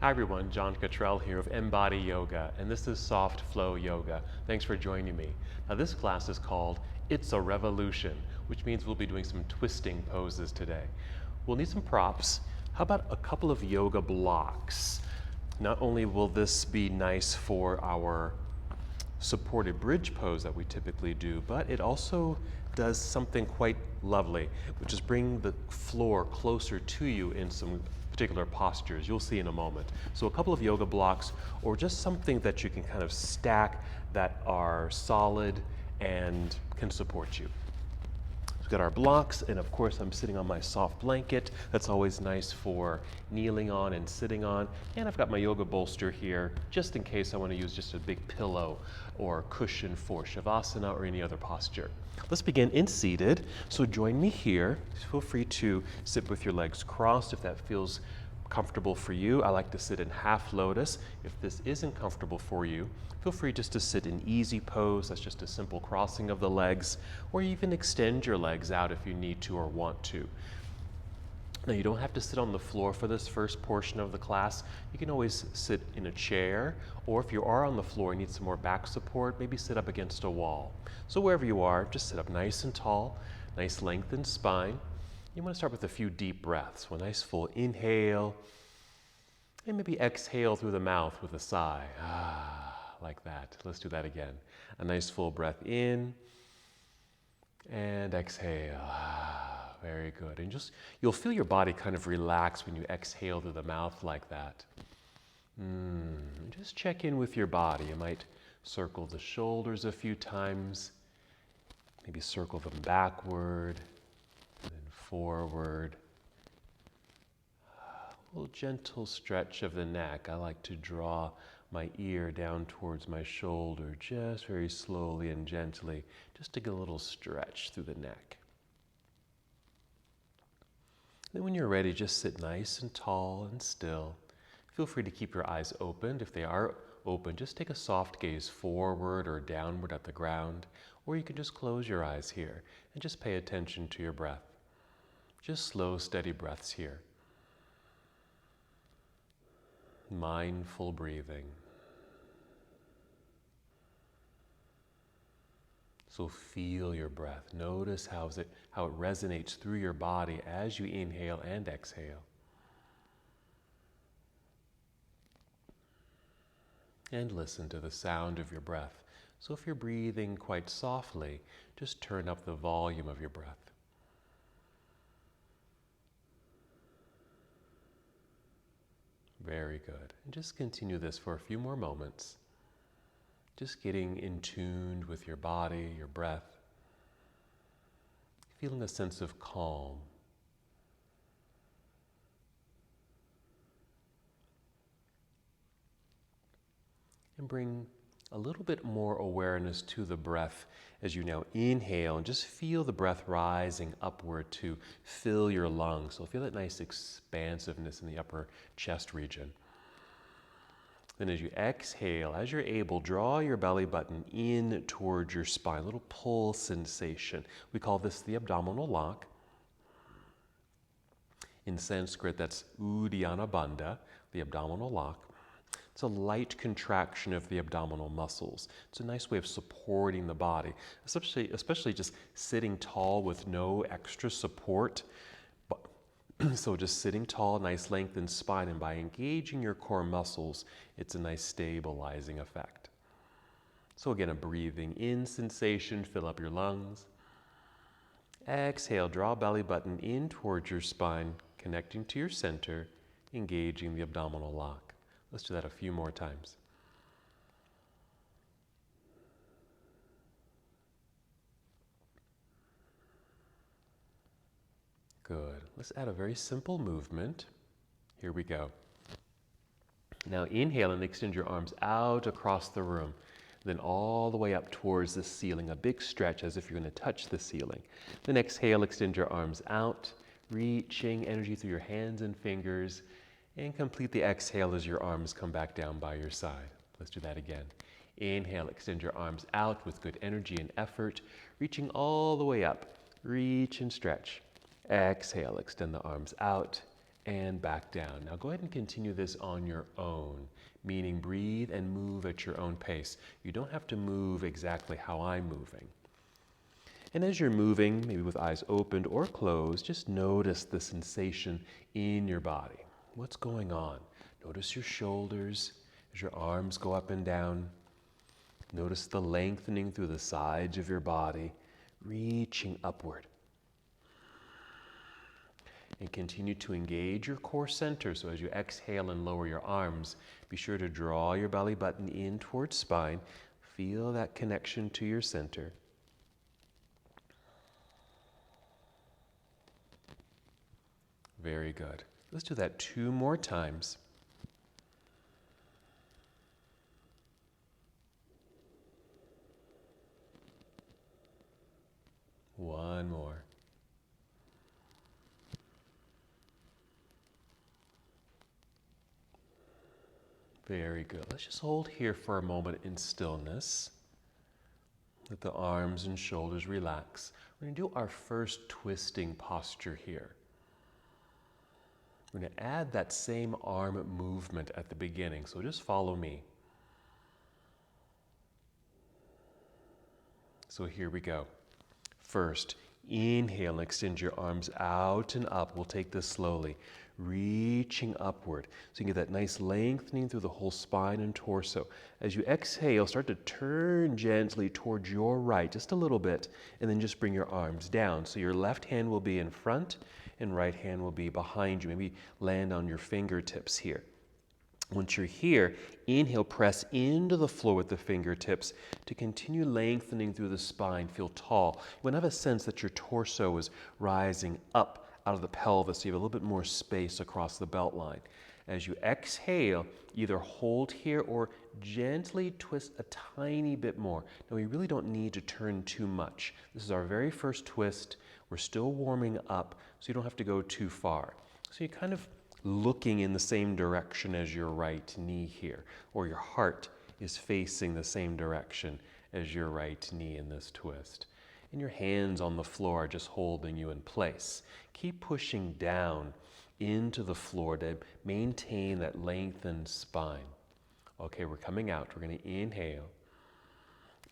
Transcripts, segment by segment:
Hi everyone, John Cottrell here of MBODY Yoga, and this is Soft Flow Yoga. Thanks for joining me. Now this class is called It's a Revolution, which means we'll be doing some twisting poses today. We'll need some props. How about a couple of yoga blocks? Not only will this be nice for our supported bridge pose that we typically do, but it also does something quite lovely, which is bring the floor closer to you in some particular postures. You'll see in a moment. So a couple of yoga blocks, or just something that you can kind of stack that are solid and can support you. We've got our blocks, and of course I'm sitting on my soft blanket. That's always nice for kneeling on and sitting on. And I've got my yoga bolster here, just in case I want to use just a big pillow or cushion for Shavasana or any other posture. Let's begin in seated. So join me here. Feel free to sit with your legs crossed if that feels comfortable for you. I like to sit in half lotus. If this isn't comfortable for you, feel free just to sit in easy pose. That's just a simple crossing of the legs, or even extend your legs out if you need to or want to. Now, you don't have to sit on the floor for this first portion of the class. You can always sit in a chair, or if you are on the floor and need some more back support, maybe sit up against a wall. So wherever you are, just sit up nice and tall, nice lengthened spine. You want to start with a few deep breaths. So a nice full inhale, and maybe exhale through the mouth with a sigh. Like that. Let's do that again. A nice full breath in, and exhale. Very good. And you'll feel your body kind of relax when you exhale through the mouth like that. Just check in with your body. You might circle the shoulders a few times, maybe circle them backward, then forward. A little gentle stretch of the neck. I like to draw my ear down towards my shoulder, just very slowly and gently, just to get a little stretch through the neck. Then when you're ready, just sit nice and tall and still. Feel free to keep your eyes open. If they are open, just take a soft gaze forward or downward at the ground, or you can just close your eyes here and just pay attention to your breath. Just slow, steady breaths here. Mindful breathing. So feel your breath. Notice how it resonates through your body as you inhale and exhale. And listen to the sound of your breath. So if you're breathing quite softly, just turn up the volume of your breath. Very good. And just continue this for a few more moments. Just getting in tune with your body, your breath, feeling a sense of calm. And bring a little bit more awareness to the breath as you now inhale, and just feel the breath rising upward to fill your lungs. So feel that nice expansiveness in the upper chest region. Then as you exhale, as you're able, draw your belly button in towards your spine, a little pull sensation. We call this the abdominal lock. In Sanskrit, that's Uddiyana Bandha, the abdominal lock. It's a light contraction of the abdominal muscles. It's a nice way of supporting the body, especially just sitting tall with no extra support. So just sitting tall, nice lengthened spine, and by engaging your core muscles, it's a nice stabilizing effect. So again, a breathing in sensation, fill up your lungs. Exhale, draw belly button in towards your spine, connecting to your center, engaging the abdominal lock. Let's do that a few more times. Good. Let's add a very simple movement. Here we go. Now inhale and extend your arms out across the room, then all the way up towards the ceiling, a big stretch as if you're going to touch the ceiling. Then exhale, extend your arms out, reaching energy through your hands and fingers, and complete the exhale as your arms come back down by your side. Let's do that again. Inhale, extend your arms out with good energy and effort, reaching all the way up. Reach and stretch. Exhale, extend the arms out and back down. Now go ahead and continue this on your own, meaning breathe and move at your own pace. You don't have to move exactly how I'm moving. And as you're moving, maybe with eyes opened or closed, just notice the sensation in your body. What's going on? Notice your shoulders as your arms go up and down. Notice the lengthening through the sides of your body, reaching upward. And continue to engage your core center. So as you exhale and lower your arms, be sure to draw your belly button in towards spine. Feel that connection to your center. Very good. Let's do that 2 more times. One more. Very good. Let's just hold here for a moment in stillness. Let the arms and shoulders relax. We're going to do our first twisting posture here. We're going to add that same arm movement at the beginning, so just follow me. So here we go. First, inhale and extend your arms out and up. We'll take this slowly, reaching upward. So you get that nice lengthening through the whole spine and torso. As you exhale, start to turn gently towards your right, just a little bit, and then just bring your arms down. So your left hand will be in front and right hand will be behind you. Maybe land on your fingertips here. Once you're here, inhale, press into the floor with the fingertips to continue lengthening through the spine. Feel tall. You want to have a sense that your torso is rising up out of the pelvis, so you have a little bit more space across the belt line. As you exhale, either hold here or gently twist a tiny bit more. Now, we really don't need to turn too much. This is our very first twist. We're still warming up, so you don't have to go too far. So you're kind of looking in the same direction as your right knee here, or your heart is facing the same direction as your right knee in this twist. And your hands on the floor are just holding you in place. Keep pushing down into the floor to maintain that lengthened spine. Okay, we're coming out. We're going to inhale.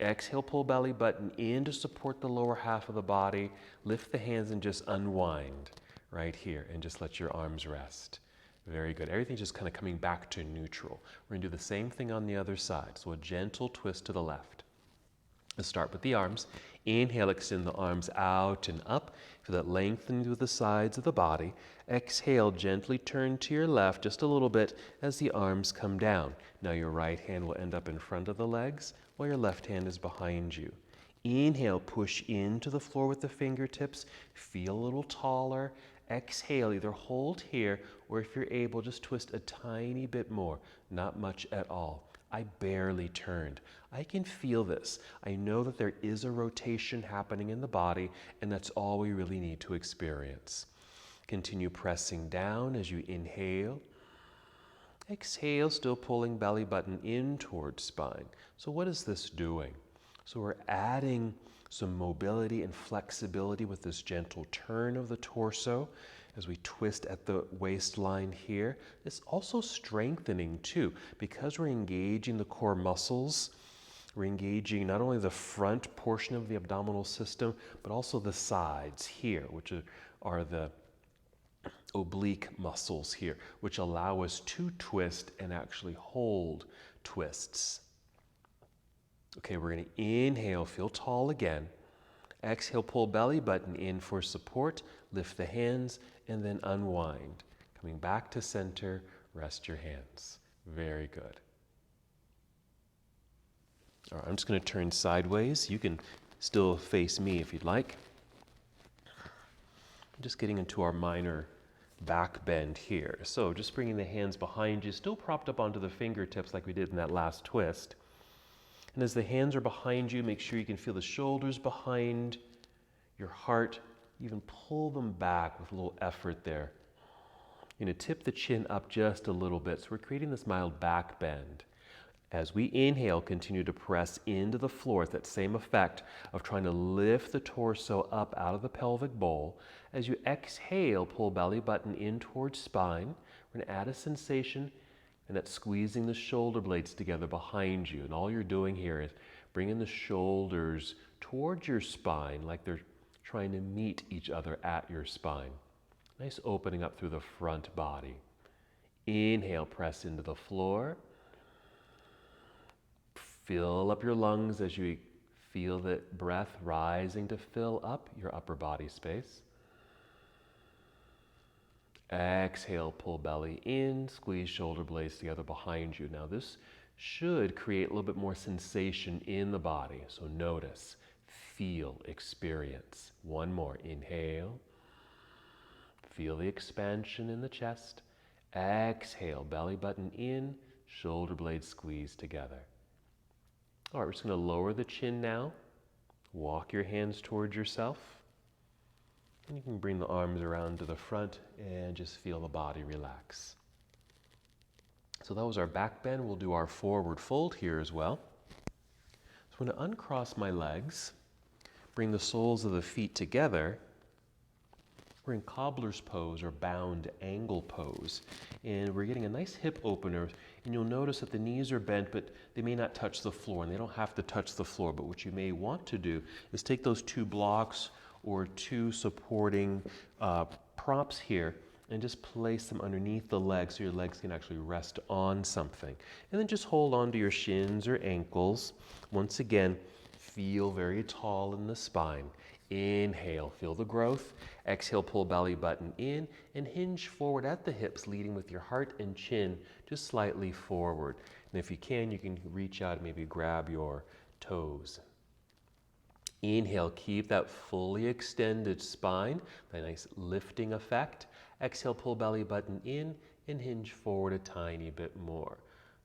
Exhale, pull belly button in to support the lower half of the body. Lift the hands and just unwind right here and just let your arms rest. Very good. Everything's just kind of coming back to neutral. We're going to do the same thing on the other side. So a gentle twist to the left. Let's start with the arms. Inhale, extend the arms out and up. Feel that lengthening through the sides of the body. Exhale, gently turn to your left just a little bit as the arms come down. Now your right hand will end up in front of the legs while your left hand is behind you. Inhale, push into the floor with the fingertips. Feel a little taller. Exhale, either hold here or if you're able, just twist a tiny bit more. Not much at all. I barely turned. I can feel this. I know that there is a rotation happening in the body, and that's all we really need to experience. Continue pressing down as you inhale. Exhale, still pulling belly button in towards spine. So what is this doing? So we're adding some mobility and flexibility with this gentle turn of the torso as we twist at the waistline here. It's also strengthening too, because we're engaging the core muscles. We're engaging not only the front portion of the abdominal system, but also the sides here, which are the oblique muscles here, which allow us to twist and actually hold twists. Okay, we're going to inhale, feel tall again. Exhale, pull belly button in for support. Lift the hands and then unwind. Coming back to center, rest your hands. Very good. All right, I'm just going to turn sideways. You can still face me if you'd like. I'm just getting into our minor back bend here. So just bringing the hands behind you, still propped up onto the fingertips like we did in that last twist. And as the hands are behind you, make sure you can feel the shoulders behind your heart. Even pull them back with a little effort there. You're going to tip the chin up just a little bit. So we're creating this mild back bend. As we inhale, continue to press into the floor with that same effect of trying to lift the torso up out of the pelvic bowl. As you exhale, pull belly button in towards spine. We're going to add a sensation, and that's squeezing the shoulder blades together behind you. And all you're doing here is bringing the shoulders towards your spine like they're trying to meet each other at your spine. Nice opening up through the front body. Inhale, press into the floor. Fill up your lungs as you feel the breath rising to fill up your upper body space. Exhale, pull belly in, squeeze shoulder blades together behind you. Now this should create a little bit more sensation in the body. So notice, feel, experience. One more, inhale. Feel the expansion in the chest. Exhale, belly button in, shoulder blades squeezed together. All right, we're just going to lower the chin now. Walk your hands towards yourself. And you can bring the arms around to the front and just feel the body relax. So that was our back bend. We'll do our forward fold here as well. So I'm going to uncross my legs, bring the soles of the feet together. We're in cobbler's pose or bound angle pose. And we're getting a nice hip opener. And you'll notice that the knees are bent, but they may not touch the floor. And they don't have to touch the floor. But what you may want to do is take those two blocks or two supporting props here and just place them underneath the legs so your legs can actually rest on something. And then just hold on to your shins or ankles. Once again, feel very tall in the spine. Inhale, feel the growth. Exhale, pull belly button in and hinge forward at the hips, leading with your heart and chin just slightly forward. And if you can reach out and maybe grab your toes. Inhale, keep that fully extended spine, that nice lifting effect. Exhale, pull belly button in and hinge forward a tiny bit more.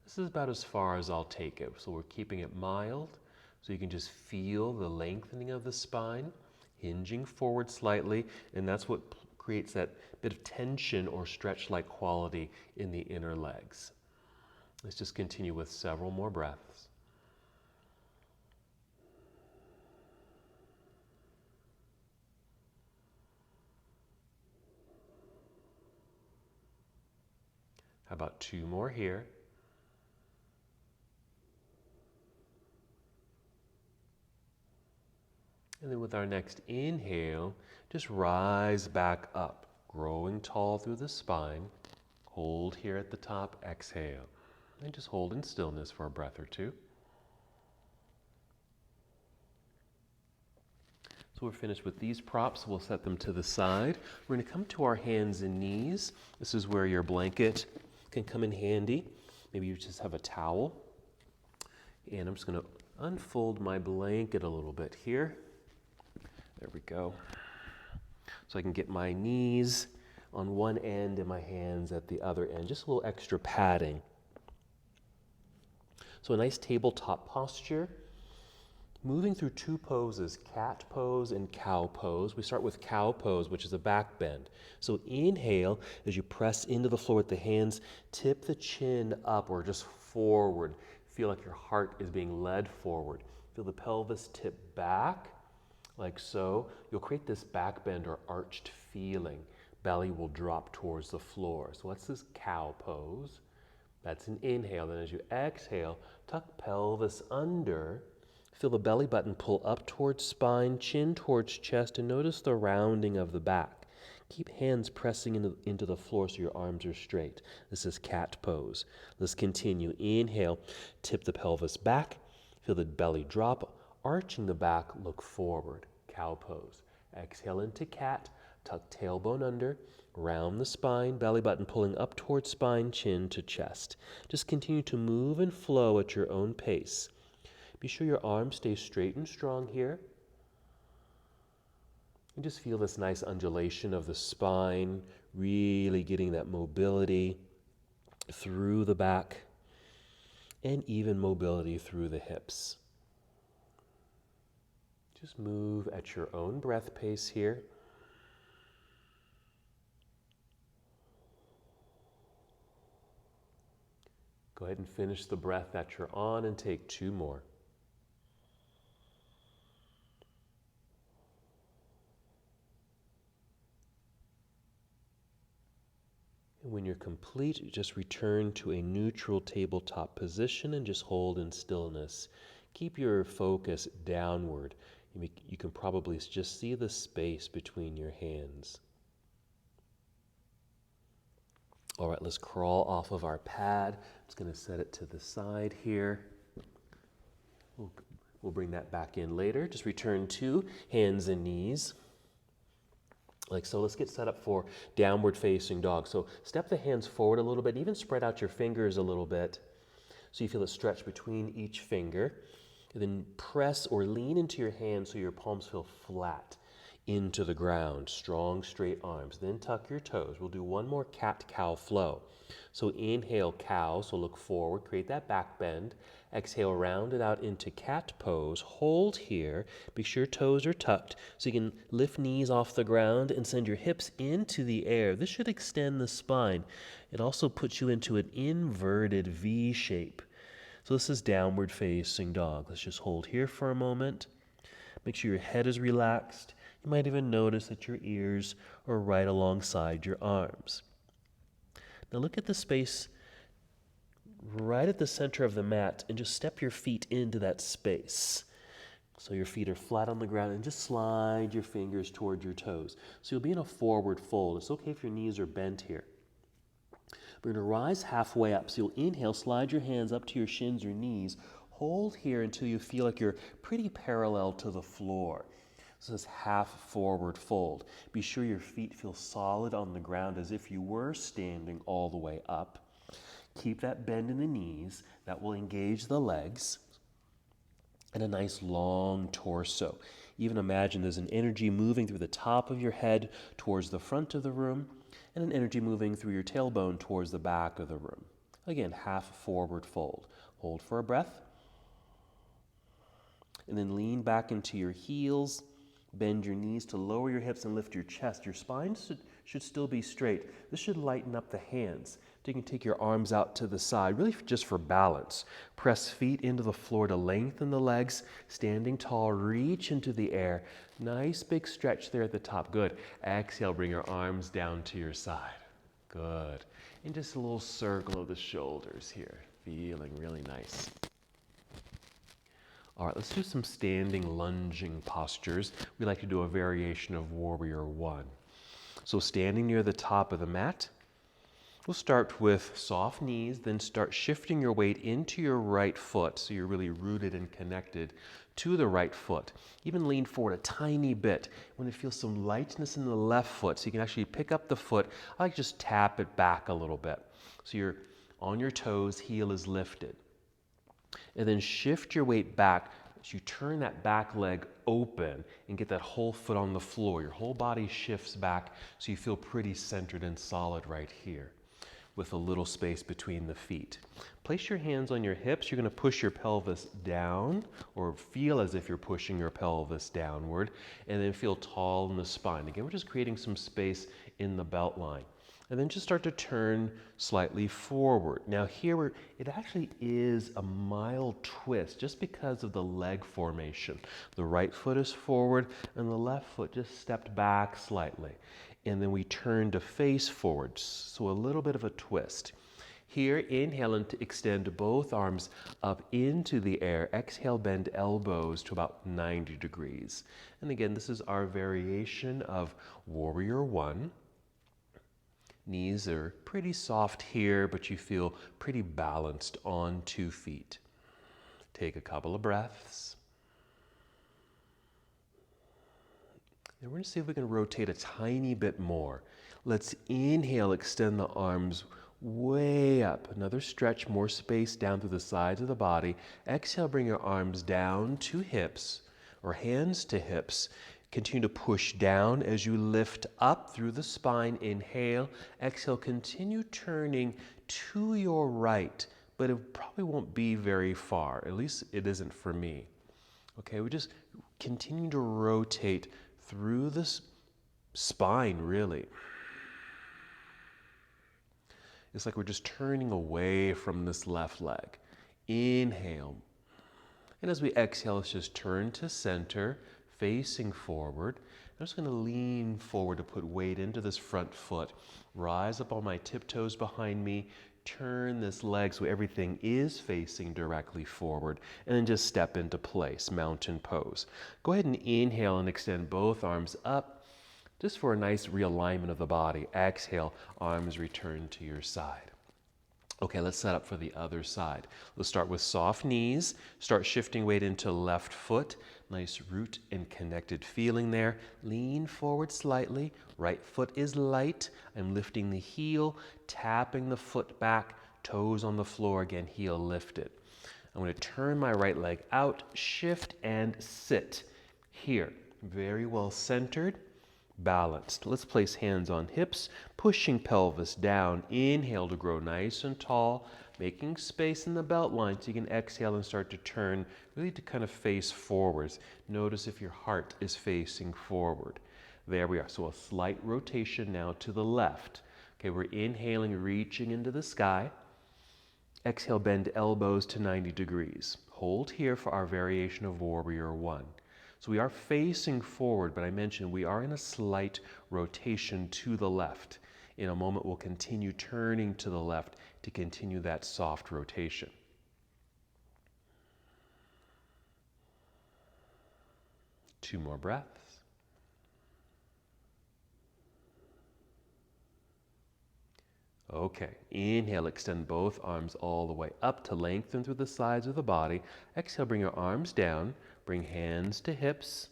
This is about as far as I'll take it. So we're keeping it mild, so you can just feel the lengthening of the spine, hinging forward slightly, and that's what creates that bit of tension or stretch-like quality in the inner legs. Let's just continue with several more breaths. How about two more here? And then with our next inhale, just rise back up, growing tall through the spine. Hold here at the top, exhale. And just hold in stillness for a breath or two. So we're finished with these props. We'll set them to the side. We're going to come to our hands and knees. This is where your blanket can come in handy. Maybe you just have a towel. And I'm just going to unfold my blanket a little bit here. There we go. So I can get my knees on one end and my hands at the other end. Just a little extra padding. So a nice tabletop posture. Moving through two poses, cat pose and cow pose. We start with cow pose, which is a back bend. So inhale as you press into the floor with the hands, tip the chin up or just forward. Feel like your heart is being led forward. Feel the pelvis tip back, like so. You'll create this back bend or arched feeling. Belly will drop towards the floor. So what's this cow pose? That's an inhale. Then as you exhale, tuck pelvis under. Feel the belly button pull up towards spine, chin towards chest, and notice the rounding of the back. Keep hands pressing into the floor so your arms are straight. This is cat pose. Let's continue. Inhale, tip the pelvis back. Feel the belly drop, arching the back, look forward. Cow pose. Exhale into cat, tuck tailbone under, round the spine, belly button pulling up towards spine, chin to chest. Just continue to move and flow at your own pace. Be sure your arms stay straight and strong here. And just feel this nice undulation of the spine, really getting that mobility through the back and even mobility through the hips. Just move at your own breath pace here. Go ahead and finish the breath that you're on and take 2 more. And when you're complete, just return to a neutral tabletop position and just hold in stillness. Keep your focus downward. You can probably just see the space between your hands. All right, let's crawl off of our pad. I'm just going to set it to the side here. We'll bring that back in later. Just return to hands and knees. Like so. Let's get set up for downward facing dog. So step the hands forward a little bit, even spread out your fingers a little bit so you feel a stretch between each finger. And then press or lean into your hands so your palms feel flat into the ground. Strong, straight arms. Then tuck your toes. We'll do one more cat-cow flow. So inhale, cow, so look forward, create that back bend. Exhale, round it out into cat pose. Hold here. Make sure your toes are tucked so you can lift knees off the ground and send your hips into the air. This should extend the spine. It also puts you into an inverted V shape. So this is downward facing dog. Let's just hold here for a moment. Make sure your head is relaxed. You might even notice that your ears are right alongside your arms. Now look at the space right at the center of the mat and just step your feet into that space. So your feet are flat on the ground and just slide your fingers toward your toes. So you'll be in a forward fold. It's okay if your knees are bent here. We're going to rise halfway up. So you'll inhale, slide your hands up to your shins or knees. Hold here until you feel like you're pretty parallel to the floor. This is half forward fold. Be sure your feet feel solid on the ground as if you were standing all the way up. Keep that bend in the knees. That will engage the legs. And a nice long torso. Even imagine there's an energy moving through the top of your head towards the front of the room, and an energy moving through your tailbone towards the back of the room. Again, half forward fold. Hold for a breath. And then lean back into your heels. Bend your knees to lower your hips and lift your chest. Your spine should still be straight. This should lighten up the hands. So you can take your arms out to the side, really just for balance. Press feet into the floor to lengthen the legs. Standing tall, reach into the air. Nice big stretch there at the top. Good. Exhale, bring your arms down to your side. Good. And just a little circle of the shoulders here. Feeling really nice. All right, let's do some standing lunging postures. We like to do a variation of Warrior One. So standing near the top of the mat, we'll start with soft knees, then start shifting your weight into your right foot so you're really rooted and connected to the right foot. Even lean forward a tiny bit. When you feel some lightness in the left foot, so you can actually pick up the foot, I like just tap it back a little bit. So you're on your toes, heel is lifted. And then shift your weight back as you turn that back leg open and get that whole foot on the floor. Your whole body shifts back so you feel pretty centered and solid right here with a little space between the feet. Place your hands on your hips. You're going to push your pelvis down or feel as if you're pushing your pelvis downward, and then feel tall in the spine. Again, we're just creating some space in the belt line. And then just start to turn slightly forward. Now here, it actually is a mild twist just because of the leg formation. The right foot is forward and the left foot just stepped back slightly. And then we turn to face forward, so a little bit of a twist. Here, inhale and extend both arms up into the air. Exhale, bend elbows to about 90 degrees. And again, this is our variation of Warrior One. Knees are pretty soft here, but you feel pretty balanced on 2 feet. Take a couple of breaths. And we're going to see if we can rotate a tiny bit more. Let's inhale, extend the arms way up. Another stretch, more space down through the sides of the body. Exhale, bring your arms down to hips or hands to hips. Continue to push down as you lift up through the spine. Inhale, exhale, continue turning to your right, but it probably won't be very far. At least it isn't for me. Okay, we just continue to rotate through the spine, really. It's like we're just turning away from this left leg. Inhale. And as we exhale, let's just turn to center, facing forward. I'm just going to lean forward to put weight into this front foot. Rise up on my tiptoes behind me. Turn this leg so everything is facing directly forward. And then just step into place, mountain pose. Go ahead and inhale and extend both arms up, just for a nice realignment of the body. Exhale, arms return to your side. Okay, let's set up for the other side. Let's start with soft knees. Start shifting weight into left foot. Nice root and connected feeling there. Lean forward slightly. Right foot is light. I'm lifting the heel, tapping the foot back, toes on the floor again, heel lifted. I'm going to turn my right leg out, shift and sit. Here, very well centered. Balanced. Let's place hands on hips, pushing pelvis down. Inhale to grow nice and tall, making space in the belt line so you can exhale and start to turn, really to kind of face forwards. Notice if your heart is facing forward. There we are. So a slight rotation now to the left. Okay, we're inhaling, reaching into the sky. Exhale, bend elbows to 90 degrees. Hold here for our variation of Warrior One. So we are facing forward, but I mentioned we are in a slight rotation to the left. In a moment, we'll continue turning to the left to continue that soft rotation. Two more breaths. Okay, inhale, extend both arms all the way up to lengthen through the sides of the body. Exhale, bring your arms down. Bring hands to hips.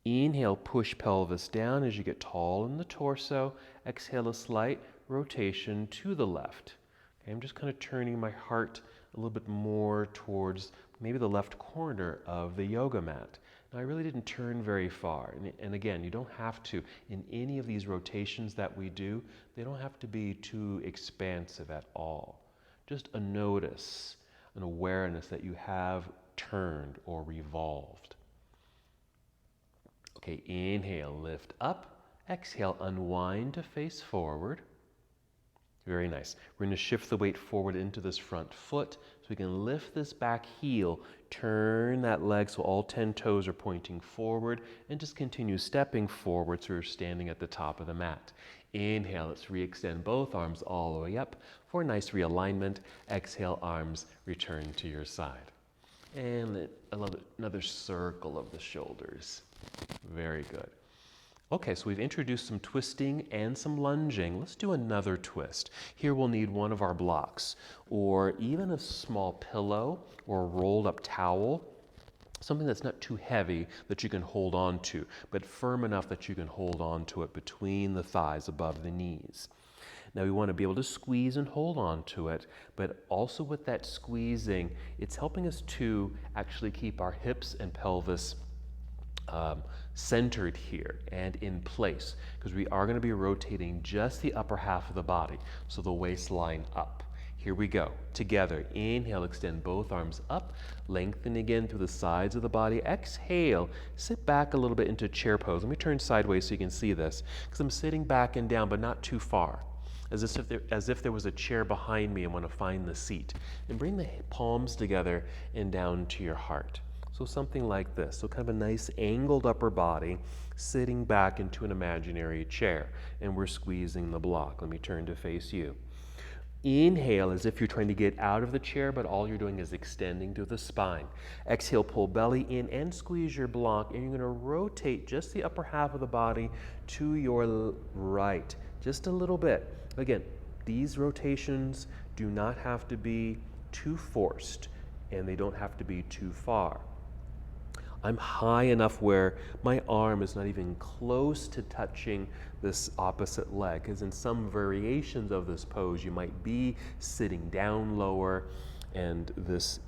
Inhale, push pelvis down as you get tall in the torso. Exhale, a slight rotation to the left. Okay, I'm just kind of turning my heart a little bit more towards maybe the left corner of the yoga mat. Now, I really didn't turn very far. And again, you don't have to. In any of these rotations that we do, they don't have to be too expansive at all. Just a notice, an awareness that you have turned or revolved. Okay, inhale, lift up. Exhale, unwind to face forward. Very nice. We're going to shift the weight forward into this front foot so we can lift this back heel, turn that leg so all 10 toes are pointing forward, and just continue stepping forward so you're standing at the top of the mat. Inhale, let's re-extend both arms all the way up for a nice realignment. Exhale, arms return to your side. And another circle of the shoulders. Very good. Okay, so we've introduced some twisting and some lunging. Let's do another twist. Here we'll need one of our blocks, or even a small pillow or a rolled up towel, something that's not too heavy that you can hold on to, but firm enough that you can hold on to it between the thighs above the knees. Now we want to be able to squeeze and hold on to it, but also with that squeezing, it's helping us to actually keep our hips and pelvis centered here and in place, because we are going to be rotating just the upper half of the body, so the waistline up. Here we go. Together, inhale, extend both arms up, lengthen again through the sides of the body. Exhale, sit back a little bit into chair pose. Let me turn sideways so you can see this, because I'm sitting back and down, but not too far. As if there was a chair behind me and want to find the seat. And bring the palms together and down to your heart. So something like this. So kind of a nice angled upper body, sitting back into an imaginary chair. And we're squeezing the block. Let me turn to face you. Inhale as if you're trying to get out of the chair, but all you're doing is extending through the spine. Exhale, pull belly in and squeeze your block. And you're going to rotate just the upper half of the body to your right. Just a little bit. Again, these rotations do not have to be too forced, and they don't have to be too far. I'm high enough where my arm is not even close to touching this opposite leg, because in some variations of this pose, you might be sitting down lower, and this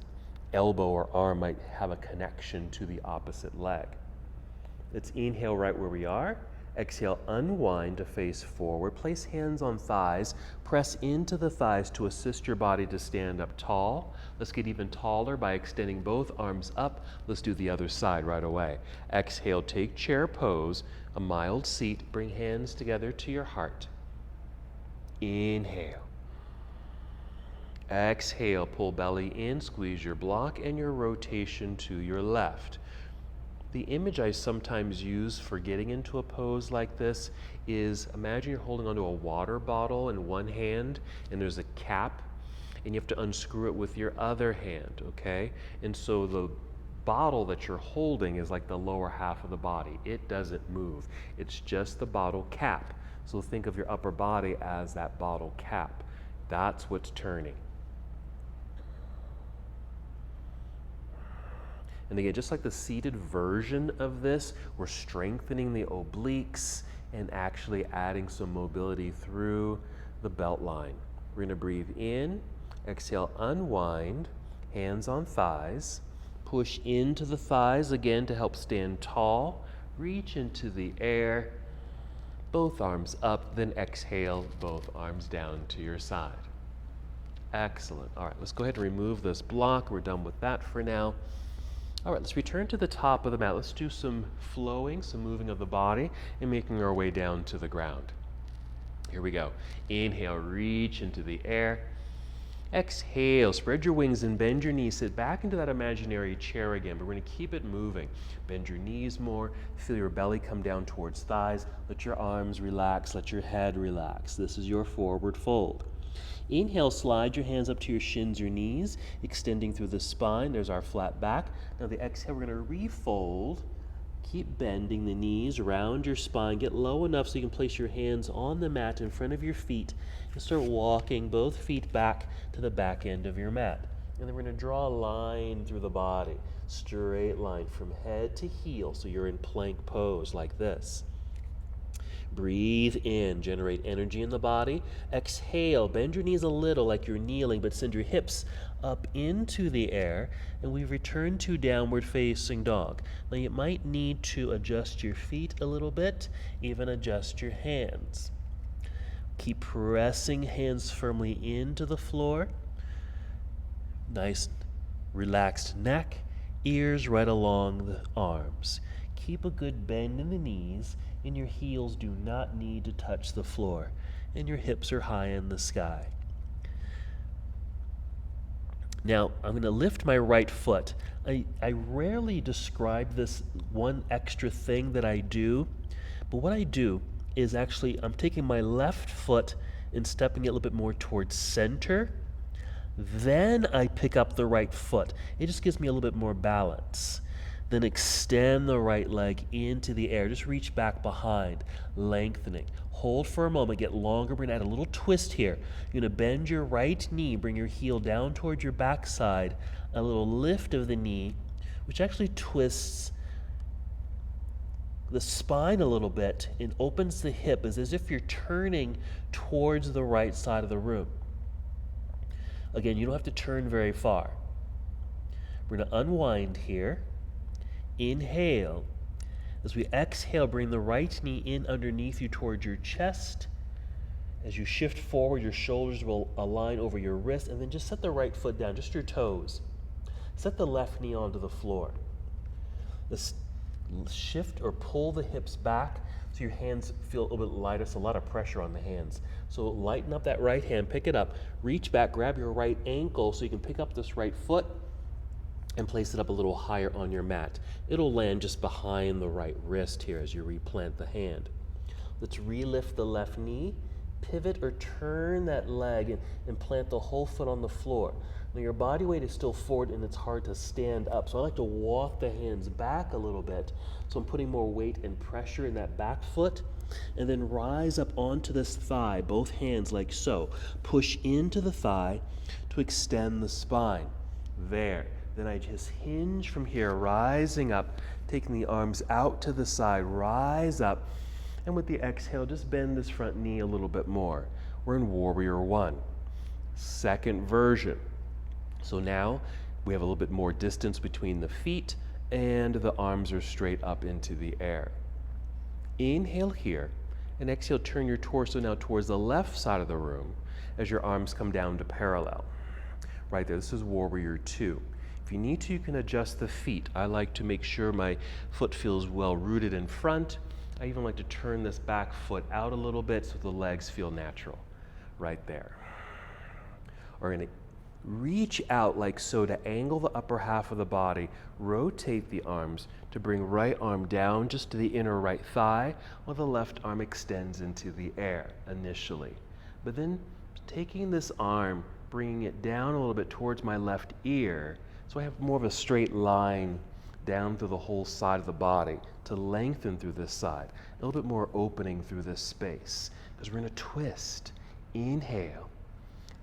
elbow or arm might have a connection to the opposite leg. Let's inhale right where we are. Exhale, unwind to face forward. Place hands on thighs. Press into the thighs to assist your body to stand up tall. Let's get even taller by extending both arms up. Let's do the other side right away. Exhale, take chair pose, a mild seat. Bring hands together to your heart. Inhale. Exhale, pull belly in, squeeze your block and your rotation to your left. The image I sometimes use for getting into a pose like this is, imagine you're holding onto a water bottle in one hand and there's a cap and you have to unscrew it with your other hand, okay? And so the bottle that you're holding is like the lower half of the body. It doesn't move. It's just the bottle cap. So think of your upper body as that bottle cap. That's what's turning. And again, just like the seated version of this, we're strengthening the obliques and actually adding some mobility through the belt line. We're going to breathe in, exhale, unwind, hands on thighs, push into the thighs again to help stand tall, reach into the air, both arms up, then exhale, both arms down to your side. Excellent. All right, let's go ahead and remove this block. We're done with that for now. All right, let's return to the top of the mat. Let's do some flowing, some moving of the body, and making our way down to the ground. Here we go. Inhale, reach into the air. Exhale, spread your wings and bend your knees. Sit back into that imaginary chair again, but we're going to keep it moving. Bend your knees more. Feel your belly come down towards thighs. Let your arms relax. Let your head relax. This is your forward fold. Inhale, slide your hands up to your shins or knees, extending through the spine. There's our flat back. Now the exhale, we're going to refold. Keep bending the knees around your spine. Get low enough so you can place your hands on the mat in front of your feet and start walking both feet back to the back end of your mat. And then we're going to draw a line through the body, straight line from head to heel, so you're in plank pose like this. Breathe in, generate energy in the body. Exhale, bend your knees a little like you're kneeling, but send your hips up into the air, and we return to downward facing dog. Now you might need to adjust your feet a little bit, even adjust your hands. Keep pressing hands firmly into the floor. Nice relaxed neck, ears right along the arms. Keep a good bend in the knees, and your heels do not need to touch the floor, and your hips are high in the sky. Now, I'm going to lift my right foot. I rarely describe this one extra thing that I do, but what I do is actually I'm taking my left foot and stepping it a little bit more towards center. Then I pick up the right foot. It just gives me a little bit more balance. Then extend the right leg into the air. Just reach back behind, lengthening. Hold for a moment, get longer. We're going to add a little twist here. You're going to bend your right knee, bring your heel down towards your backside, a little lift of the knee, which actually twists the spine a little bit and opens the hip as if you're turning towards the right side of the room. Again, you don't have to turn very far. We're going to unwind here. Inhale. As we exhale, bring the right knee in underneath you towards your chest. As you shift forward, your shoulders will align over your wrist, and then just set the right foot down, just your toes. Set the left knee onto the floor. This shift or pull the hips back so your hands feel a little bit lighter. It's a lot of pressure on the hands. So lighten up that right hand, pick it up, reach back, grab your right ankle so you can pick up this right foot and place it up a little higher on your mat. It'll land just behind the right wrist here as you replant the hand. Let's relift the left knee, pivot or turn that leg and plant the whole foot on the floor. Now your body weight is still forward and it's hard to stand up, so I like to walk the hands back a little bit. So I'm putting more weight and pressure in that back foot, and then rise up onto this thigh, both hands like so. Push into the thigh to extend the spine. There. Then I just hinge from here, rising up, taking the arms out to the side, rise up, and with the exhale, just bend this front knee a little bit more. We're in Warrior One. Second version. So now we have a little bit more distance between the feet and the arms are straight up into the air. Inhale here, and exhale, turn your torso now towards the left side of the room as your arms come down to parallel. Right there, this is Warrior Two. If you need to, you can adjust the feet. I like to make sure my foot feels well rooted in front. I even like to turn this back foot out a little bit so the legs feel natural. Right there. We're going to Reach out like so to angle the upper half of the body. Rotate the arms to bring right arm down just to the inner right thigh, while the left arm extends into the air initially. But then taking this arm, bringing it down a little bit towards my left ear, so I have more of a straight line down through the whole side of the body to lengthen through this side, a little bit more opening through this space, because we're going to twist. Inhale.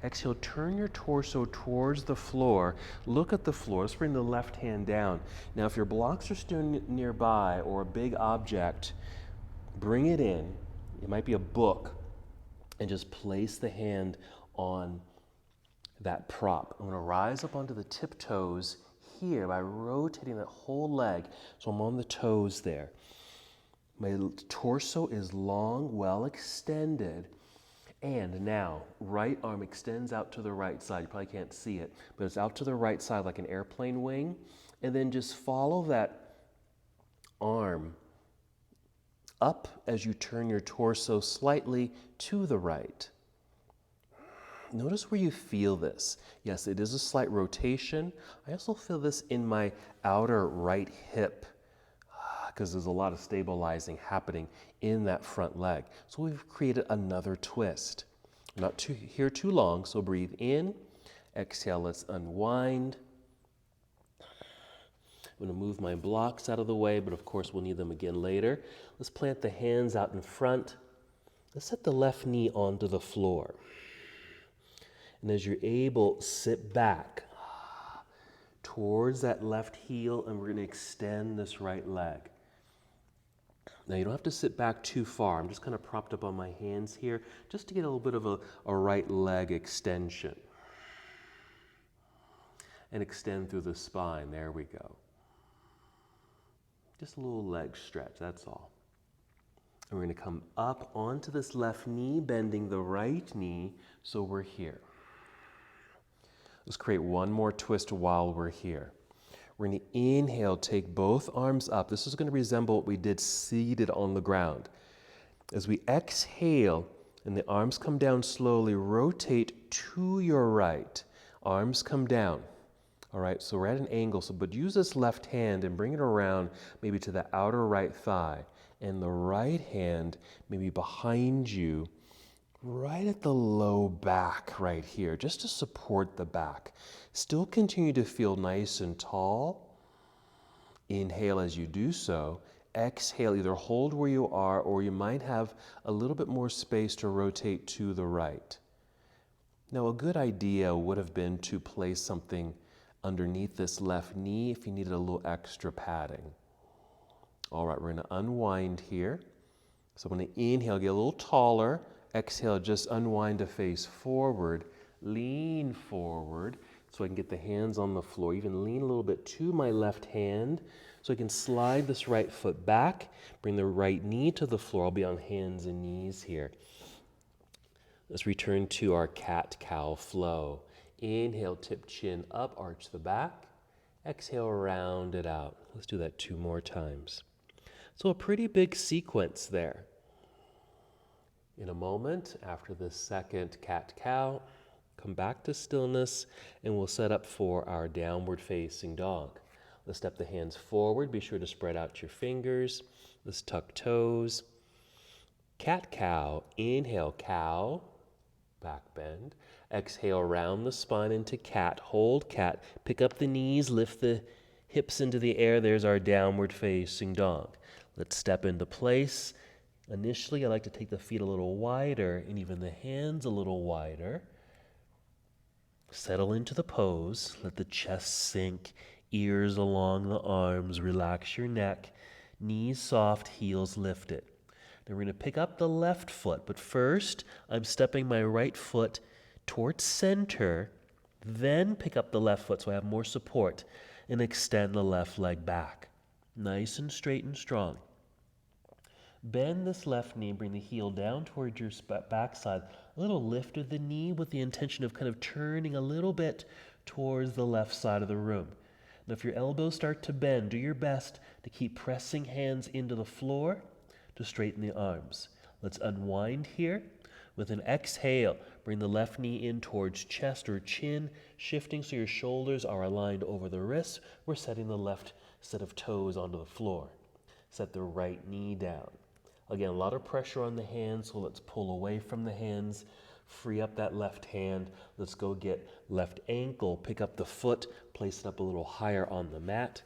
Exhale, turn your torso towards the floor. Look at the floor. Let's bring the left hand down. Now, if your blocks are still nearby or a big object, bring it in. It might be a book. And just place the hand on that prop. I'm going to rise up onto the tiptoes here by rotating that whole leg. So I'm on the toes there. My torso is long, well extended. And now, right arm extends out to the right side. You probably can't see it, but it's out to the right side like an airplane wing. And then just follow that arm up as you turn your torso slightly to the right. Notice where you feel this. Yes, it is a slight rotation. I also feel this in my outer right hip, because there's a lot of stabilizing happening in that front leg. So we've created another twist. Not here too long, so breathe in, exhale, let's unwind. I'm going to move my blocks out of the way, but of course we'll need them again later. Let's plant the hands out in front. Let's set the left knee onto the floor. And as you're able, sit back towards that left heel, and we're going to extend this right leg. Now, you don't have to sit back too far. I'm just kind of propped up on my hands here just to get a little bit of a right leg extension. And extend through the spine. There we go. Just a little leg stretch, that's all. And we're going to come up onto this left knee, bending the right knee, so we're here. Let's create one more twist while we're here. We're going to inhale, take both arms up. This is going to resemble what we did seated on the ground. As we exhale and the arms come down slowly, rotate to your right. Arms come down. All right, so we're at an angle, but use this left hand and bring it around maybe to the outer right thigh. And the right hand maybe behind you, right at the low back right here, just to support the back. Still continue to feel nice and tall. Inhale as you do so. Exhale, either hold where you are or you might have a little bit more space to rotate to the right. Now, a good idea would have been to place something underneath this left knee if you needed a little extra padding. All right, we're going to unwind here. So I'm going to inhale, get a little taller. Exhale, just unwind to face forward. Lean forward so I can get the hands on the floor. Even lean a little bit to my left hand so I can slide this right foot back. Bring the right knee to the floor. I'll be on hands and knees here. Let's return to our cat-cow flow. Inhale, tip chin up, arch the back. Exhale, round it out. Let's do that 2 more times. So a pretty big sequence there. In a moment, after this second cat-cow, come back to stillness, and we'll set up for our downward facing dog. Let's step the hands forward. Be sure to spread out your fingers. Let's tuck toes. Cat-cow. Inhale, cow. Back bend. Exhale, round the spine into cat. Hold cat. Pick up the knees, lift the hips into the air. There's our downward facing dog. Let's step into place. Initially, I like to take the feet a little wider and even the hands a little wider. Settle into the pose. Let the chest sink, ears along the arms. Relax your neck. Knees soft, heels lifted. Then we're going to pick up the left foot, but first I'm stepping my right foot towards center, then pick up the left foot so I have more support and extend the left leg back. Nice and straight and strong. Bend this left knee, bring the heel down towards your backside. A little lift of the knee with the intention of kind of turning a little bit towards the left side of the room. Now if your elbows start to bend, do your best to keep pressing hands into the floor to straighten the arms. Let's unwind here. With an exhale, bring the left knee in towards chest or chin, shifting so your shoulders are aligned over the wrists. We're setting the left set of toes onto the floor. Set the right knee down. Again, a lot of pressure on the hands, so let's pull away from the hands. Free up that left hand. Let's go get left ankle. Pick up the foot, place it up a little higher on the mat,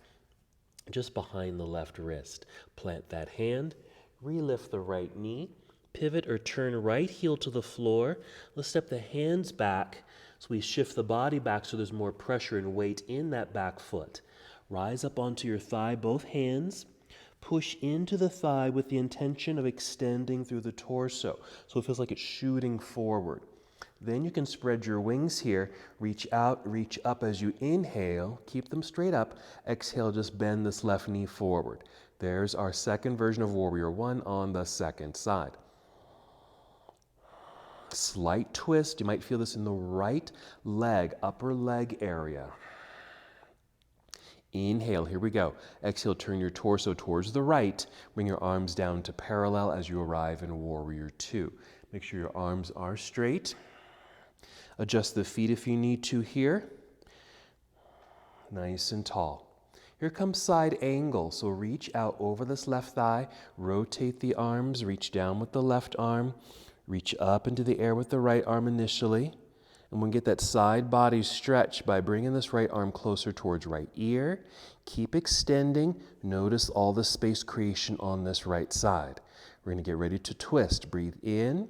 just behind the left wrist. Plant that hand, relift the right knee, pivot or turn right heel to the floor. Let's step the hands back so we shift the body back so there's more pressure and weight in that back foot. Rise up onto your thigh, both hands. Push into the thigh with the intention of extending through the torso. So it feels like it's shooting forward. Then you can spread your wings here. Reach out, reach up as you inhale. Keep them straight up. Exhale, just bend this left knee forward. There's our second version of Warrior One on the second side. Slight twist. You might feel this in the right leg, upper leg area. Inhale, here we go. Exhale, turn your torso towards the right. Bring your arms down to parallel as you arrive in Warrior Two. Make sure your arms are straight. Adjust the feet if you need to here. Nice and tall. Here comes side angle. So reach out over this left thigh. Rotate the arms. Reach down with the left arm. Reach up into the air with the right arm initially. And we'll get that side body stretch by bringing this right arm closer towards right ear. Keep extending. Notice all the space creation on this right side. We're going to get ready to twist. Breathe in.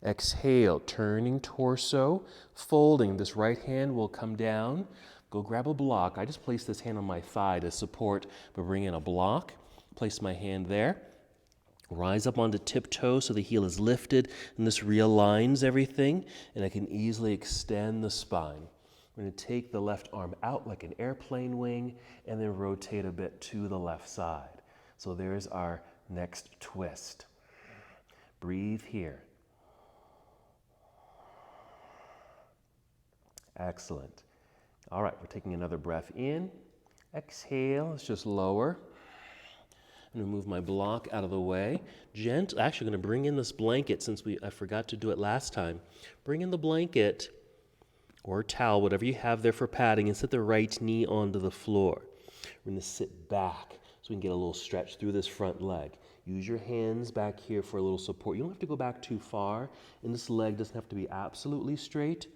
Exhale, turning torso, folding. This right hand will come down. Go grab a block. I just place this hand on my thigh to support, but bring in a block. Place my hand there. Rise up onto tiptoe so the heel is lifted, and this realigns everything, and I can easily extend the spine. We're going to take the left arm out like an airplane wing, and then rotate a bit to the left side. So there's our next twist. Breathe here. Excellent. All right, we're taking another breath in. Exhale, let's just lower. I'm going to move my block out of the way. Actually, I'm going to bring in this blanket since I forgot to do it last time. Bring in the blanket or towel, whatever you have there for padding, and set the right knee onto the floor. We're going to sit back so we can get a little stretch through this front leg. Use your hands back here for a little support. You don't have to go back too far, and this leg doesn't have to be absolutely straight.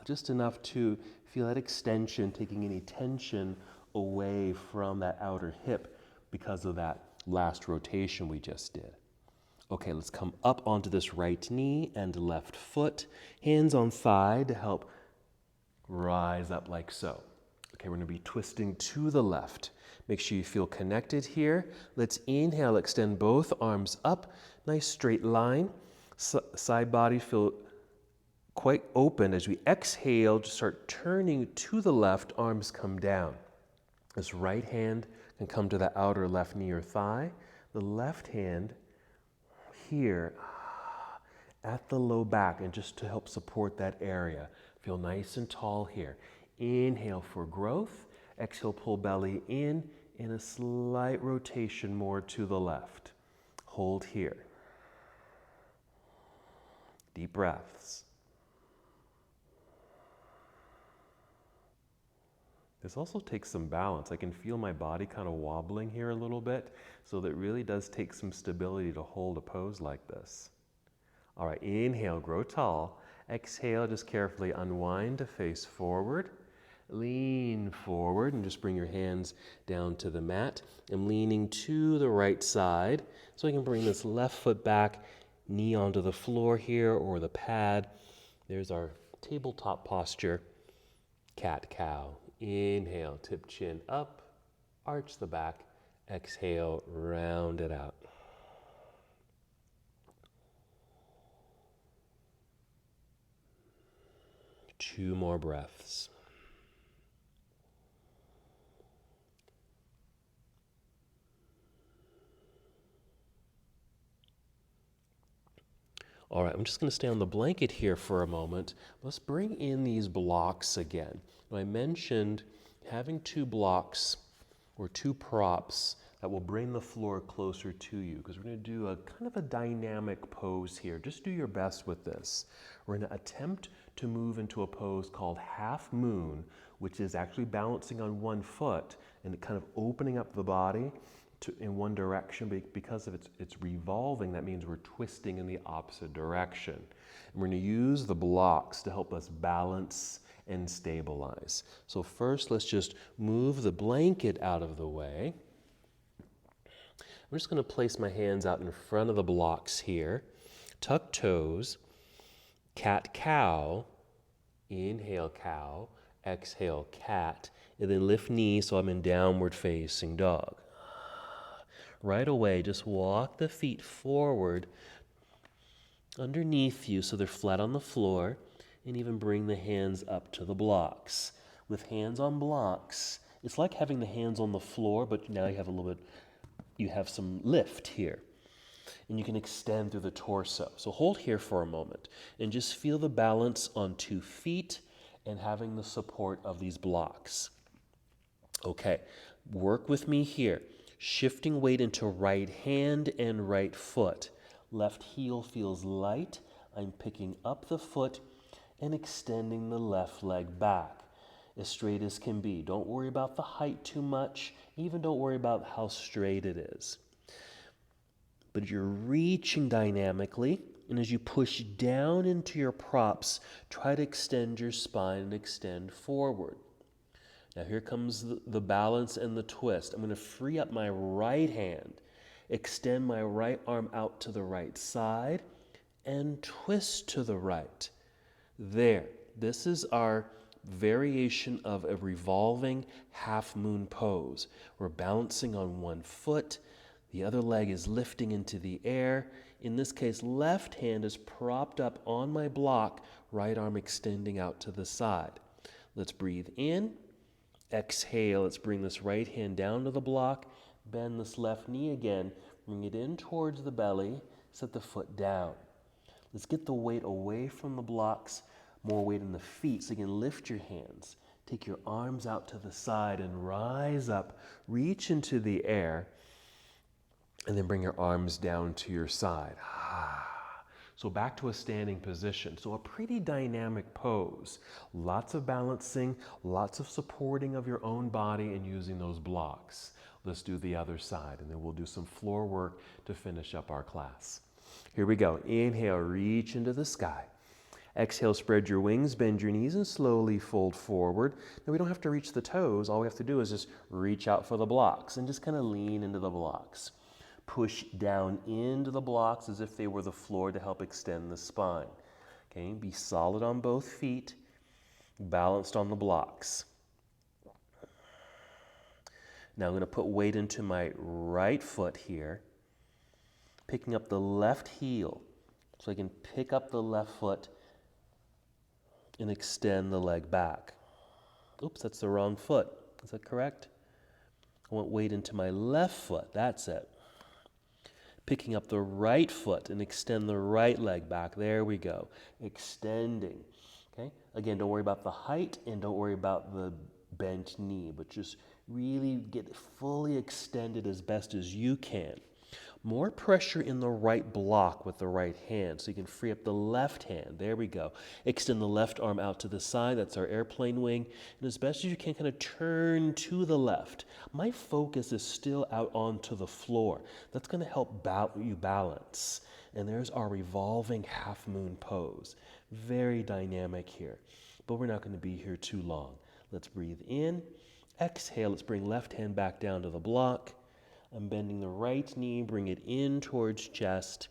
Just enough to feel that extension, taking any tension away from that outer hip because of that last rotation we just did. Okay, let's come up onto this right knee and left foot. Hands on thigh to help rise up like so. Okay, we're going to be twisting to the left. Make sure you feel connected here. Let's inhale, extend both arms up. Nice straight line. Side body feel quite open. As we exhale, just start turning to the left, arms come down. This right hand can come to the outer left knee or thigh. The left hand here at the low back, and just to help support that area. Feel nice and tall here. Inhale for growth. Exhale, pull belly in a slight rotation more to the left. Hold here. Deep breaths. This also takes some balance. I can feel my body kind of wobbling here a little bit, so that really does take some stability to hold a pose like this. All right, inhale, grow tall. Exhale, just carefully unwind to face forward. Lean forward and just bring your hands down to the mat. I'm leaning to the right side, so I can bring this left foot back, knee onto the floor here or the pad. There's our tabletop posture, cat-cow. Inhale, tip chin up, arch the back. Exhale, round it out. Two more breaths. All right, I'm just going to stay on the blanket here for a moment. Let's bring in these blocks again. Now, I mentioned having two blocks or two props that will bring the floor closer to you, because we're going to do a kind of a dynamic pose here. Just do your best with this. We're going to attempt to move into a pose called half moon, which is actually balancing on one foot and kind of opening up the body in one direction. Because of it's revolving, that means we're twisting in the opposite direction. And we're going to use the blocks to help us balance and stabilize. So first, let's just move the blanket out of the way. I'm just going to place my hands out in front of the blocks here. Tuck toes, cat-cow, inhale cow, exhale cat, and then lift knees so I'm in downward facing dog. Right away, just walk the feet forward underneath you so they're flat on the floor, and even bring the hands up to the blocks. With hands on blocks, it's like having the hands on the floor, but now you have some lift here. And you can extend through the torso. So hold here for a moment and just feel the balance on 2 feet and having the support of these blocks. Okay, work with me here. Shifting weight into right hand and right foot. Left heel feels light. I'm picking up the foot and extending the left leg back as straight as can be. Don't worry about the height too much. Even don't worry about how straight it is. But you're reaching dynamically, and as you push down into your props, try to extend your spine and extend forward. Now here comes the balance and the twist. I'm going to free up my right hand, extend my right arm out to the right side, and twist to the right. There. This is our variation of a revolving half moon pose. We're balancing on one foot. The other leg is lifting into the air. In this case, left hand is propped up on my block, right arm extending out to the side. Let's breathe in. Exhale. Let's bring this right hand down to the block. Bend this left knee again. Bring it in towards the belly. Set the foot down. Let's get the weight away from the blocks, more weight in the feet. So again, lift your hands. Take your arms out to the side and rise up. Reach into the air. And then bring your arms down to your side. So back to a standing position. So a pretty dynamic pose. Lots of balancing, lots of supporting of your own body and using those blocks. Let's do the other side, and then we'll do some floor work to finish up our class. Here we go. Inhale, reach into the sky. Exhale, spread your wings, bend your knees, and slowly fold forward. Now we don't have to reach the toes. All we have to do is just reach out for the blocks and just kind of lean into the blocks. Push down into the blocks as if they were the floor to help extend the spine. Okay, be solid on both feet, balanced on the blocks. Now I'm going to put weight into my right foot here, picking up the left heel so I can pick up the left foot and extend the leg back. Oops, that's the wrong foot. Is that correct? I want weight into my left foot. That's it. Picking up the right foot and extend the right leg back. There we go. Extending. Okay? Again, don't worry about the height and don't worry about the bent knee, but just really get fully extended as best as you can. More pressure in the right block with the right hand so you can free up the left hand. There we go. Extend the left arm out to the side. That's our airplane wing. And as best as you can, kind of turn to the left. My focus is still out onto the floor. That's going to help you balance. And there's our revolving half moon pose. Very dynamic here. But we're not going to be here too long. Let's breathe in. Exhale. Let's bring left hand back down to the block. I'm bending the right knee, bring it in towards chest.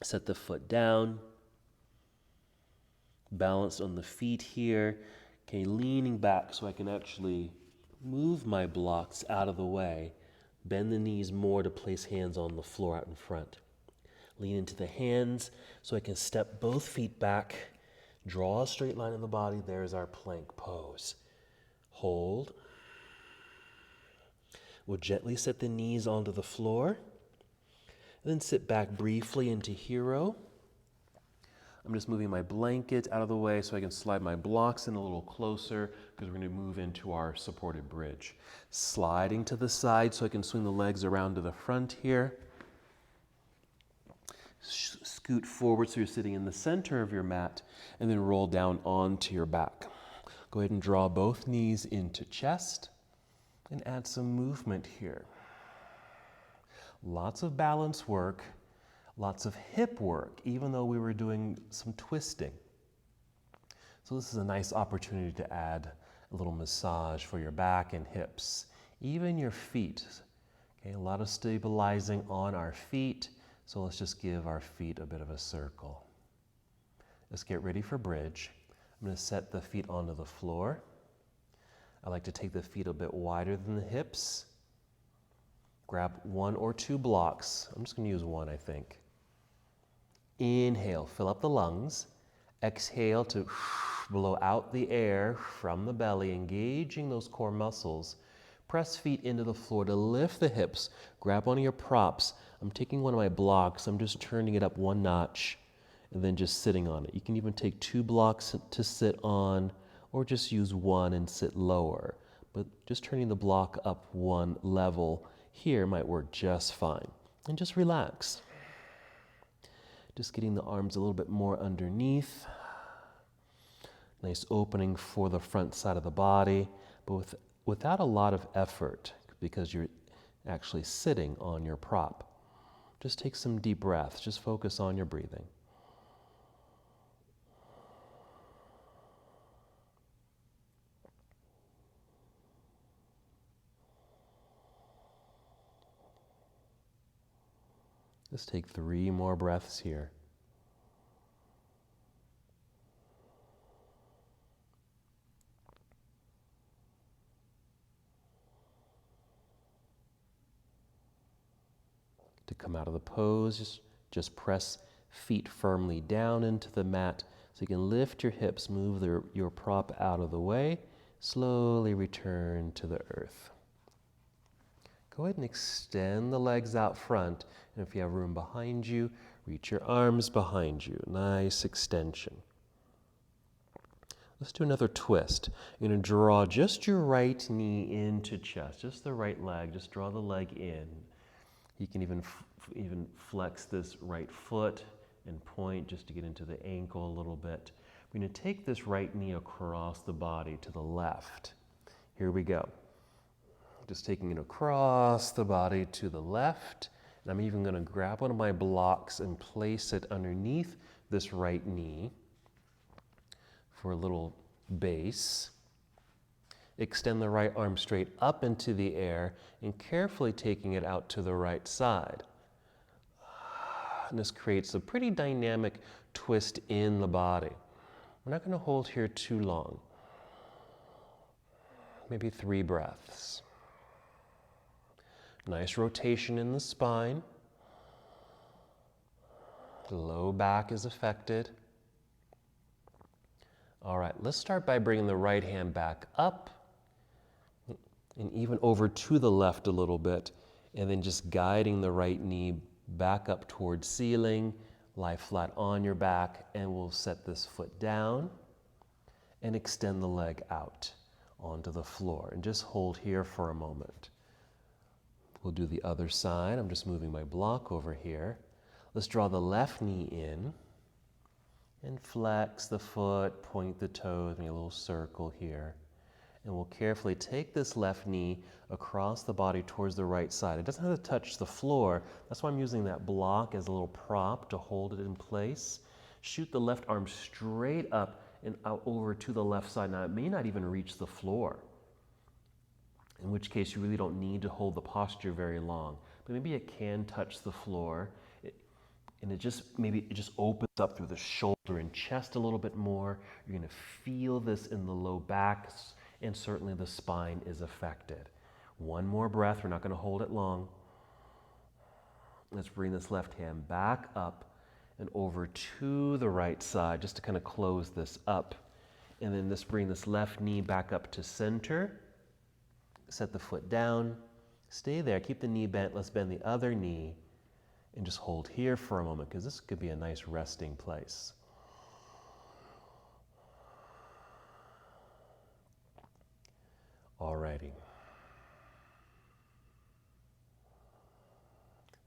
Set the foot down. Balanced on the feet here. Okay, leaning back so I can actually move my blocks out of the way. Bend the knees more to place hands on the floor out in front. Lean into the hands so I can step both feet back. Draw a straight line in the body. There's our plank pose. Hold. We'll gently set the knees onto the floor. And then sit back briefly into hero. I'm just moving my blanket out of the way so I can slide my blocks in a little closer because we're going to move into our supported bridge. Sliding to the side so I can swing the legs around to the front here. Scoot forward so you're sitting in the center of your mat, and then roll down onto your back. Go ahead and draw both knees into chest and add some movement here. Lots of balance work, lots of hip work, even though we were doing some twisting. So this is a nice opportunity to add a little massage for your back and hips, even your feet. Okay, a lot of stabilizing on our feet. So let's just give our feet a bit of a circle. Let's get ready for bridge. I'm going to set the feet onto the floor. I like to take the feet a bit wider than the hips. Grab 1 or 2 blocks. I'm just going to use 1, I think. Inhale, fill up the lungs. Exhale to blow out the air from the belly, engaging those core muscles. Press feet into the floor to lift the hips. Grab one of your props. I'm taking one of my blocks. I'm just turning it up 1 notch and then just sitting on it. You can even take 2 blocks to sit on or just use 1 and sit lower. But just turning the block up 1 level here might work just fine. And just relax. Just getting the arms a little bit more underneath. Nice opening for the front side of the body, but without a lot of effort because you're actually sitting on your prop. Just take some deep breaths. Just focus on your breathing. Just take 3 more breaths here. To come out of the pose, just press feet firmly down into the mat so you can lift your hips, move your prop out of the way, slowly return to the earth. Go ahead and extend the legs out front, and if you have room behind you, reach your arms behind you. Nice extension. Let's do another twist. You're going to draw just your right knee into chest, just the right leg. Just draw the leg in. You can even flex this right foot and point just to get into the ankle a little bit. We're going to take this right knee across the body to the left. Here we go. Just taking it across the body to the left. And I'm even going to grab one of my blocks and place it underneath this right knee for a little base. Extend the right arm straight up into the air and carefully taking it out to the right side. And this creates a pretty dynamic twist in the body. We're not going to hold here too long. Maybe 3 breaths. Nice rotation in the spine. The low back is affected. All right, let's start by bringing the right hand back up and even over to the left a little bit, and then just guiding the right knee back up towards ceiling, lie flat on your back, and we'll set this foot down and extend the leg out onto the floor and just hold here for a moment. We'll do the other side. I'm just moving my block over here. Let's draw the left knee in and flex the foot, point the toes, make a little circle here. And we'll carefully take this left knee across the body towards the right side. It doesn't have to touch the floor. That's why I'm using that block as a little prop to hold it in place. Shoot the left arm straight up and out over to the left side. Now, it may not even reach the floor, in which case you really don't need to hold the posture very long. But maybe it can touch the floor, and it just opens up through the shoulder and chest a little bit more. You're going to feel this in the low back, and certainly the spine is affected. 1 more breath. We're not going to hold it long. Let's bring this left hand back up and over to the right side just to kind of close this up. And then let's bring this left knee back up to center. Set the foot down. Stay there. Keep the knee bent. Let's bend the other knee and just hold here for a moment because this could be a nice resting place. Alrighty.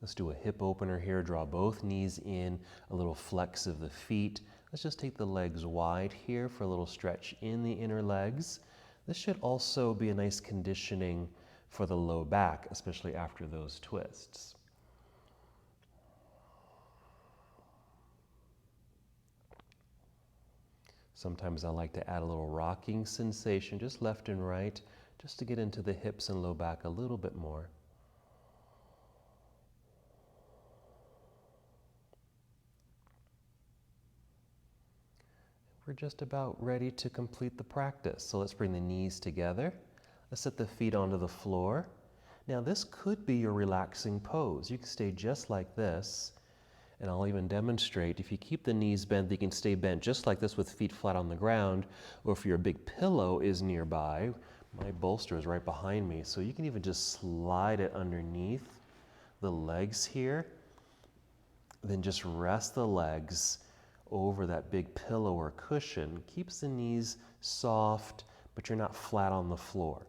Let's do a hip opener here. Draw both knees in, a little flex of the feet. Let's just take the legs wide here for a little stretch in the inner legs. This should also be a nice conditioning for the low back, especially after those twists. Sometimes I like to add a little rocking sensation, just left and right, just to get into the hips and low back a little bit more. We're just about ready to complete the practice. So let's bring the knees together. Let's set the feet onto the floor. Now this could be your relaxing pose. You can stay just like this, and I'll even demonstrate. If you keep the knees bent, you can stay bent just like this with feet flat on the ground, or if your big pillow is nearby, my bolster is right behind me, so you can even just slide it underneath the legs here, then just rest the legs over that big pillow or cushion. Keeps the knees soft, but you're not flat on the floor.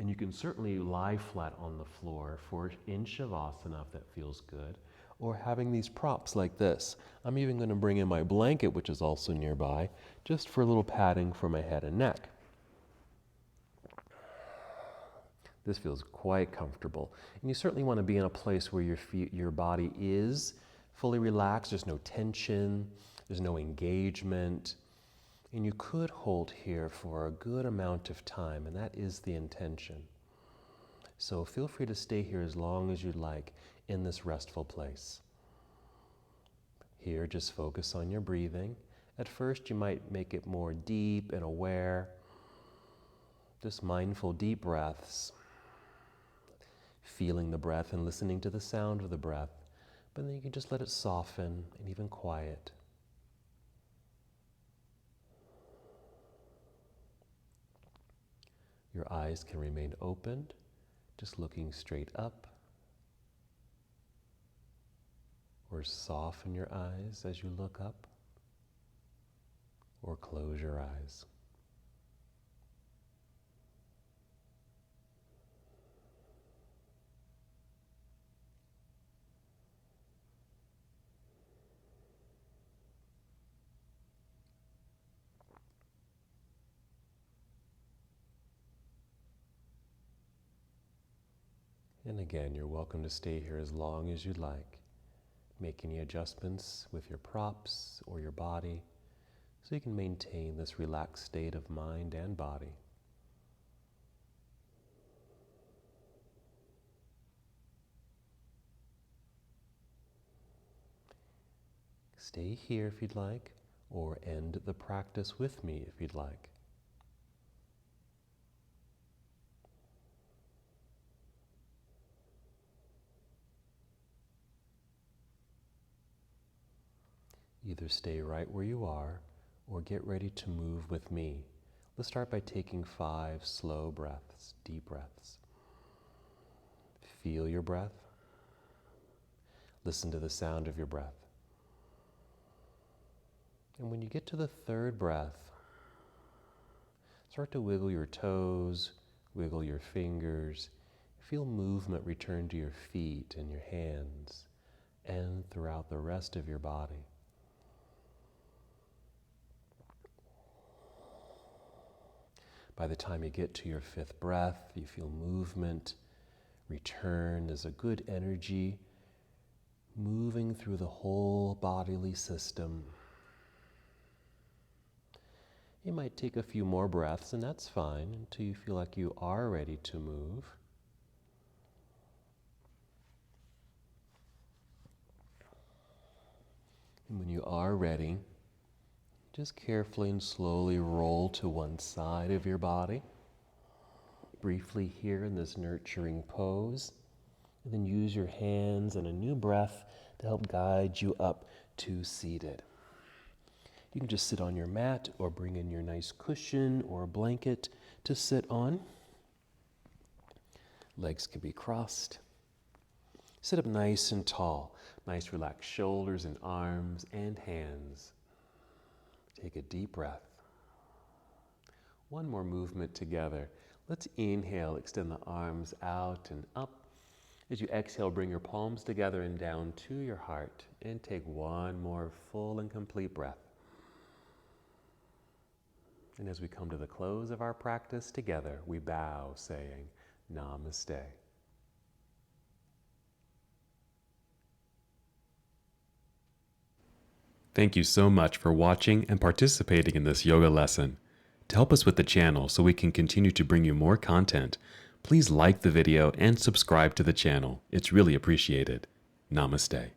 And you can certainly lie flat on the floor in Shavasana if that feels good, or having these props like this. I'm even going to bring in my blanket, which is also nearby, just for a little padding for my head and neck. This feels quite comfortable. And you certainly want to be in a place where your body is fully relaxed. There's no tension, there's no engagement. And you could hold here for a good amount of time, and that is the intention. So feel free to stay here as long as you'd like in this restful place. Here, just focus on your breathing. At first, you might make it more deep and aware. Just mindful deep breaths. Feeling the breath and listening to the sound of the breath. But then you can just let it soften and even quiet. Your eyes can remain opened, just looking straight up. Or soften your eyes as you look up. Or close your eyes. And again, you're welcome to stay here as long as you'd like. Make any adjustments with your props or your body so you can maintain this relaxed state of mind and body. Stay here if you'd like, or end the practice with me if you'd like. Either stay right where you are or get ready to move with me. Let's start by taking 5 slow breaths, deep breaths. Feel your breath. Listen to the sound of your breath. And when you get to the 3rd breath, start to wiggle your toes, wiggle your fingers. Feel movement return to your feet and your hands and throughout the rest of your body. By the time you get to your 5th breath, you feel movement return. There's a good energy moving through the whole bodily system. You might take a few more breaths, and that's fine, until you feel like you are ready to move. And when you are ready, just carefully and slowly roll to one side of your body. Briefly here in this nurturing pose. And then use your hands and a new breath to help guide you up to seated. You can just sit on your mat or bring in your nice cushion or blanket to sit on. Legs can be crossed. Sit up nice and tall. Nice relaxed shoulders and arms and hands. Take a deep breath. One more movement together. Let's inhale, extend the arms out and up. As you exhale, bring your palms together and down to your heart, and take one more full and complete breath. And as we come to the close of our practice together, we bow, saying, Namaste. Thank you so much for watching and participating in this yoga lesson. To help us with the channel so we can continue to bring you more content, please like the video and subscribe to the channel. It's really appreciated. Namaste.